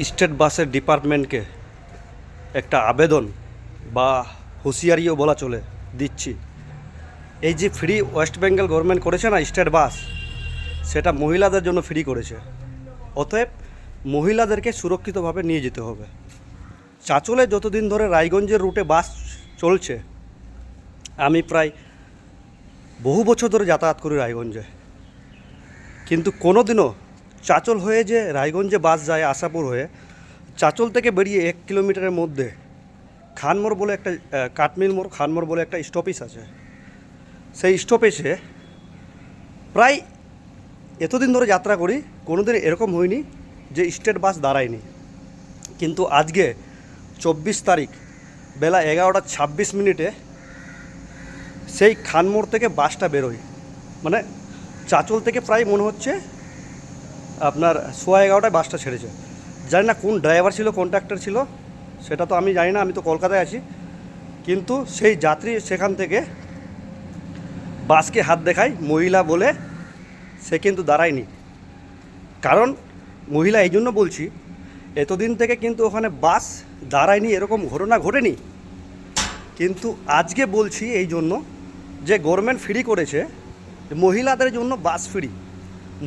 State বাসের ডিপার্টমেন্টকে একটা আবেদন বা হুঁশিয়ারিও বলা চলে দিচ্ছি। এই যে ফ্রি ওয়েস্ট বেঙ্গল গভর্নমেন্ট করেছে না স্টেট বাস, সেটা মহিলাদের জন্য ফ্রি করেছে। অতএব মহিলাদেরকে সুরক্ষিতভাবে নিয়ে যেতে হবে। চাঁচলে যতদিন ধরে রায়গঞ্জের রুটে বাস চলছে, আমি প্রায় বহু বছর ধরে যাতায়াত করি রায়গঞ্জে, কিন্তু কোনো দিনও চাঁচল হয়ে যে রায়গঞ্জে বাস যায় আশাপুর হয়ে, চাঁচল থেকে বেরিয়ে 1 কিলোমিটারের মধ্যে খানমোড় বলে একটা কাঠমিল মোড় খানমোড় বলে একটা স্টপেজ আছে। সেই স্টপেজে প্রায় এতদিন ধরে যাত্রা করি, কোনোদিন এরকম হয়নি যে স্টেট বাস দাঁড়ায়নি। কিন্তু আজকে 24 তারিখ বেলা 11:26 সেই খানমোড় থেকে বাসটা বেরোয়। মানে চাঁচল থেকে প্রায় মনে হচ্ছে আপনার 11:15 বাসটা ছেড়েছে। জানি না কোন ড্রাইভার ছিল, কন্ট্রাক্টর ছিল, সেটা তো আমি জানি না, আমি তো কলকাতায় আছি। কিন্তু সেই যাত্রী সেখান থেকে বাসকে হাত দেখায় মহিলা বলে, সে কিন্তু দাঁড়ায়নি। কারণ মহিলা এই জন্য বলছি, এতদিন থেকে কিন্তু ওখানে বাস দাঁড়ায়নি, এরকম ঘটনা ঘটেনি। কিন্তু আজকে বলছি এই জন্য যে গভর্নমেন্ট ফ্রি করেছে, মহিলাদের জন্য বাস ফ্রি।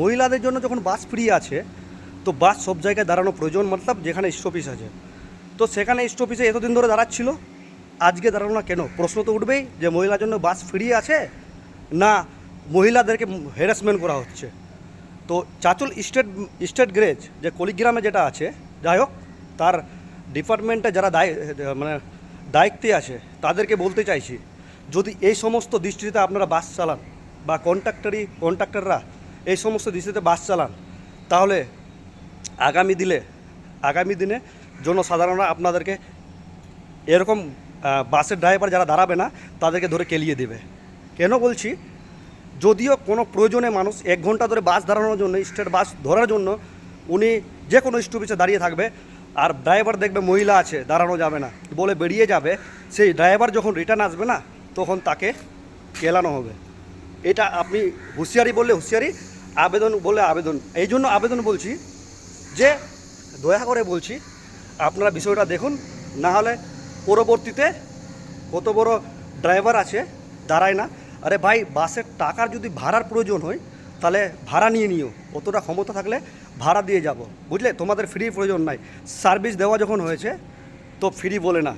মহিলাদের জন্য যখন বাস ফ্রি আছে, তো বাস সব জায়গায় দাঁড়ানো প্রয়োজন, মতলব যেখানে স্টপেজ আছে। তো সেখানে স্টপেজে এতদিন ধরে দাঁড়াচ্ছিল, আজকে দাঁড়ানো না কেন? প্রশ্ন তো উঠবেই যে মহিলার জন্য বাস ফ্রি আছে না মহিলাদেরকে হ্যারাসমেন্ট করা হচ্ছে। তো চাঁচল স্টেট গ্যারেজ যে কলিগ্রামে যেটা আছে, যাই হোক, তার ডিপার্টমেন্টে যারা দায়িত্বে আছে তাদেরকে বলতে চাইছি, যদি এই সমস্ত দৃষ্টিতে আপনারা বাস চালান বা কন্ট্রাক্টররা এই সমস্ত দৃষ্টিতে বাস চালান, তাহলে আগামী দিনে জনসাধারণরা আপনাদেরকে এরকম বাসের ড্রাইভার যারা দাঁড়াবে না তাদেরকে ধরে কেলিয়ে দেবে। কেন বলছি, যদিও কোনো প্রয়োজনে মানুষ 1 ঘন্টা ধরে বাস দাঁড়ানোর জন্য, স্টেট বাস ধরার জন্য উনি যে কোনো স্টপেজে দাঁড়িয়ে থাকবে, আর ড্রাইভার দেখবে মহিলা আছে, দাঁড়ানো যাবে না বলে বেরিয়ে যাবে, সেই ড্রাইভার যখন রিটার্ন আসবে না, তখন তাকে কেলানো হবে। এটা আপনি হুঁশিয়ারি বললে হুঁশিয়ারি, আবেদন বললে আবেদন। এই জন্য আবেদন বলছি যে দয়া করে বলছি, আপনারা বিষয়টা দেখুন, না হলে পরবর্তীতে কত বড় ড্রাইভার আছে দাঁড়ায় না। আরে ভাই, বাসের টাকার যদি ভাড়ার প্রয়োজন হয় তাহলে ভাড়া নিয়ে নিও, অতটা ক্ষমতা থাকলে ভাড়া দিয়ে যাব, বুঝলে? তোমাদের ফ্রি প্রয়োজন নাই। সার্ভিস দেওয়া যখন হয়েছে তো ফ্রি বলে না,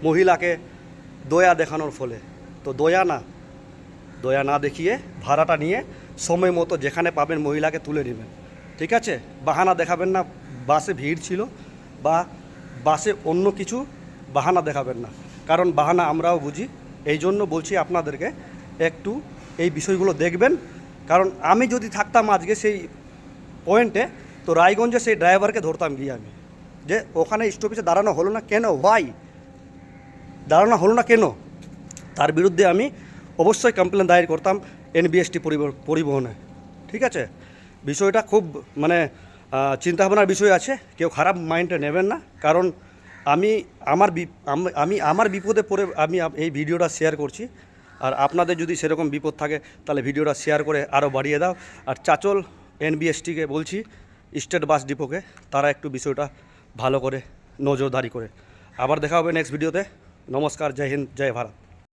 মহিলাকে দয়া দেখানোর ফলে। তো দয়া না দেখিয়ে ভাড়াটা নিয়ে সময় মতো যেখানে পাবেন মহিলাকে তুলে নেবেন, ঠিক আছে? বাহানা দেখাবেন না বাসে ভিড় ছিল বা বাসে অন্য কিছু বাহানা দেখাবেন না, কারণ বাহানা আমরাও বুঝি। এই জন্য বলছি আপনাদেরকে একটু এই বিষয়গুলো দেখবেন। কারণ আমি যদি থাকতাম আজকে সেই পয়েন্টে, তো রায়গঞ্জে সেই ড্রাইভারকে ধরতাম গিয়ে আমি, যে ওখানে স্টপেজে দাঁড়ানো হলো না কেন, দাঁড়ানো হলো না কেন, তার বিরুদ্ধে আমি অবশ্যই কমপ্লেন দায়ের করতাম NBST পরিবহনে, ঠিক আছে? বিষয়টা খুব চিন্তাভাবনার বিষয় আছে, কেউ খারাপ মাইন্ডে নেবেন না। কারণ আমি আমার বিপদে পড়ে আমি এই ভিডিওটা শেয়ার করছি, আর আপনাদের যদি সেরকম বিপদ থাকে তাহলে ভিডিওটা শেয়ার করে আরও বাড়িয়ে দাও। আর চাঁচল NBSTকে বলছি, স্টেট বাস ডিপোকে, তারা একটু বিষয়টা ভালো করে নজরদারি করে। আবার দেখা হবে নেক্সট ভিডিওতে। নমস্কার, জয় হিন্দ, জয় ভারত।